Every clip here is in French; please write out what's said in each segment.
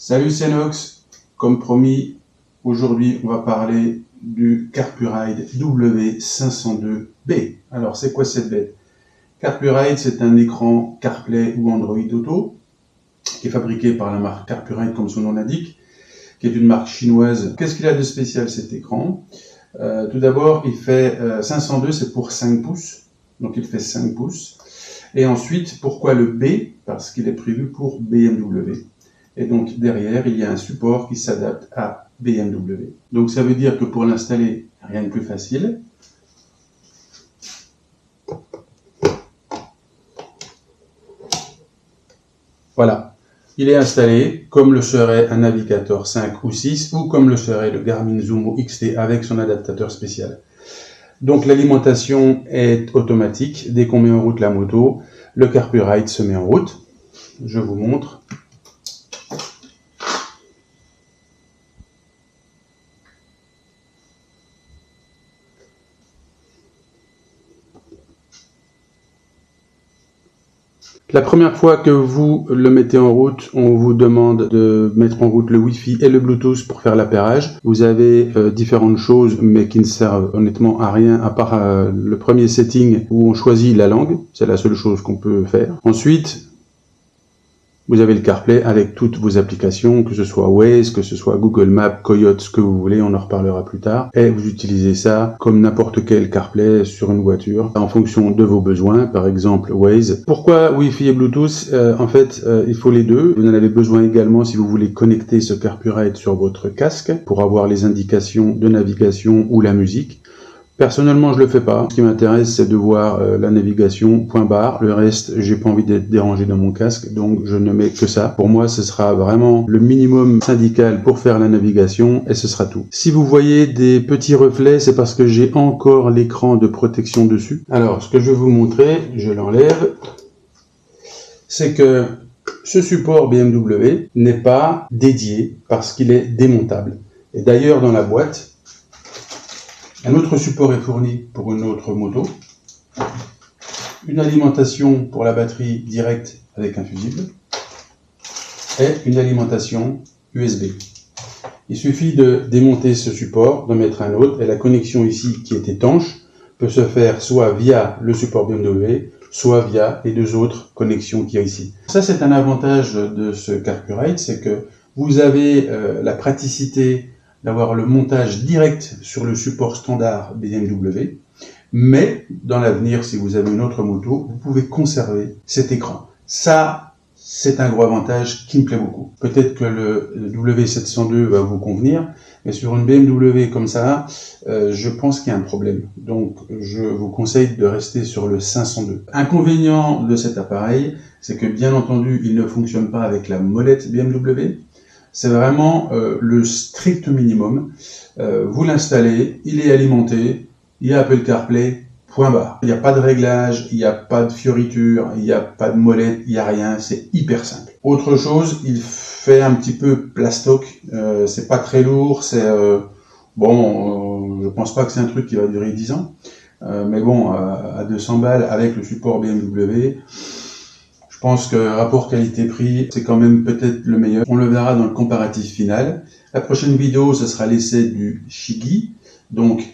Salut, c'est Nox. Comme promis, aujourd'hui, on va parler du Carpuride W502B. Alors, c'est quoi cette bête? Carpuride, c'est un écran CarPlay ou Android Auto qui est fabriqué par la marque Carpuride, comme son nom l'indique, qui est une marque chinoise. Qu'est-ce qu'il a de spécial, cet écran? Tout d'abord, il fait 502, c'est pour 5 pouces. Donc, il fait 5 pouces. Et ensuite, pourquoi le B? Parce qu'il est prévu pour BMW. Et donc, derrière, il y a un support qui s'adapte à BMW. Donc, ça veut dire que pour l'installer, rien de plus facile. Voilà. Il est installé comme le serait un Navigator 5 ou 6 ou comme le serait le Garmin Zumo XT avec son adaptateur spécial. Donc, l'alimentation est automatique. Dès qu'on met en route la moto, le Carpuride se met en route. Je vous montre. La première fois que vous le mettez en route, on vous demande de mettre en route le Wi-Fi et le Bluetooth pour faire l'appairage. Vous avez différentes choses, mais qui ne servent honnêtement à rien, à part le premier setting où on choisit la langue. C'est la seule chose qu'on peut faire. Ensuite, vous avez le CarPlay avec toutes vos applications, que ce soit Waze, que ce soit Google Maps, Coyote, ce que vous voulez, on en reparlera plus tard. Et vous utilisez ça comme n'importe quel CarPlay sur une voiture, en fonction de vos besoins, par exemple Waze. Pourquoi Wi-Fi et Bluetooth? En fait, il faut les deux. Vous en avez besoin également si vous voulez connecter ce Carpuride sur votre casque, pour avoir les indications de navigation ou la musique. Personnellement, je le fais pas. Ce qui m'intéresse, c'est de voir la navigation, point barre. Le reste, j'ai pas envie d'être dérangé dans mon casque, donc je ne mets que ça. Pour moi, ce sera vraiment le minimum syndical pour faire la navigation, et ce sera tout. Si vous voyez des petits reflets, c'est parce que j'ai encore l'écran de protection dessus. Alors, ce que je vais vous montrer, je l'enlève, c'est que ce support BMW n'est pas dédié parce qu'il est démontable. Et d'ailleurs, dans la boîte, un autre support est fourni pour une autre moto, une alimentation pour la batterie directe avec un fusible et une alimentation USB. Il suffit de démonter ce support, d'en mettre un autre et la connexion ici qui est étanche peut se faire soit via le support BMW, soit via les deux autres connexions qu'il y a ici. Ça, c'est un avantage de ce Carpuride, c'est que vous avez la praticité d'avoir le montage direct sur le support standard BMW, mais dans l'avenir, si vous avez une autre moto, vous pouvez conserver cet écran. Ça, c'est un gros avantage qui me plaît beaucoup. Peut-être que le W702 va vous convenir, mais sur une BMW comme ça, je pense qu'il y a un problème. Donc, je vous conseille de rester sur le 502. Inconvénient de cet appareil, c'est que bien entendu, il ne fonctionne pas avec la molette BMW. C'est vraiment le strict minimum. Vous l'installez, il est alimenté, il y a Apple CarPlay, point barre. Il n'y a pas de réglage, il n'y a pas de fioriture, il n'y a pas de molette, il n'y a rien, c'est hyper simple. Autre chose, il fait un petit peu plastoc, c'est pas très lourd, c'est je pense pas que c'est un truc qui va durer 10 ans, mais bon, à 200 balles avec le support BMW, je pense que rapport qualité-prix, c'est quand même peut-être le meilleur. On le verra dans le comparatif final. La prochaine vidéo, ce sera l'essai du Shiggy. Donc,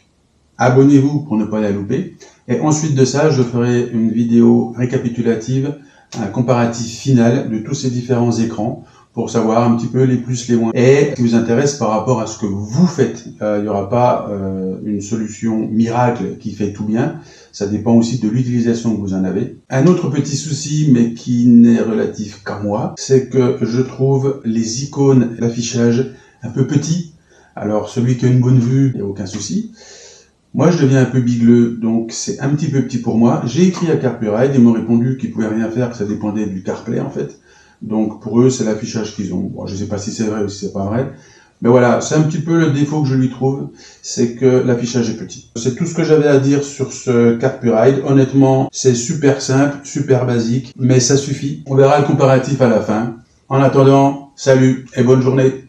abonnez-vous pour ne pas la louper. Et ensuite de ça, je ferai une vidéo récapitulative, un comparatif final de tous ces différents écrans pour savoir un petit peu les plus, les moins. Et ce qui vous intéresse par rapport à ce que vous faites. Il n'y aura pas une solution miracle qui fait tout bien. Ça dépend aussi de l'utilisation que vous en avez. Un autre petit souci, mais qui n'est relatif qu'à moi, c'est que je trouve les icônes d'affichage un peu petits. Alors, celui qui a une bonne vue, il n'y a aucun souci. Moi, je deviens un peu bigleux, donc c'est un petit peu petit pour moi. J'ai écrit à Carpuride, ils m'ont répondu qu'ils pouvaient rien faire, que ça dépendait du CarPlay en fait. Donc pour eux, c'est l'affichage qu'ils ont. Bon, je ne sais pas si c'est vrai ou si c'est pas vrai. Mais voilà, c'est un petit peu le défaut que je lui trouve, c'est que l'affichage est petit. C'est tout ce que j'avais à dire sur ce Carpuride. Honnêtement, c'est super simple, super basique, mais ça suffit. On verra le comparatif à la fin. En attendant, salut et bonne journée.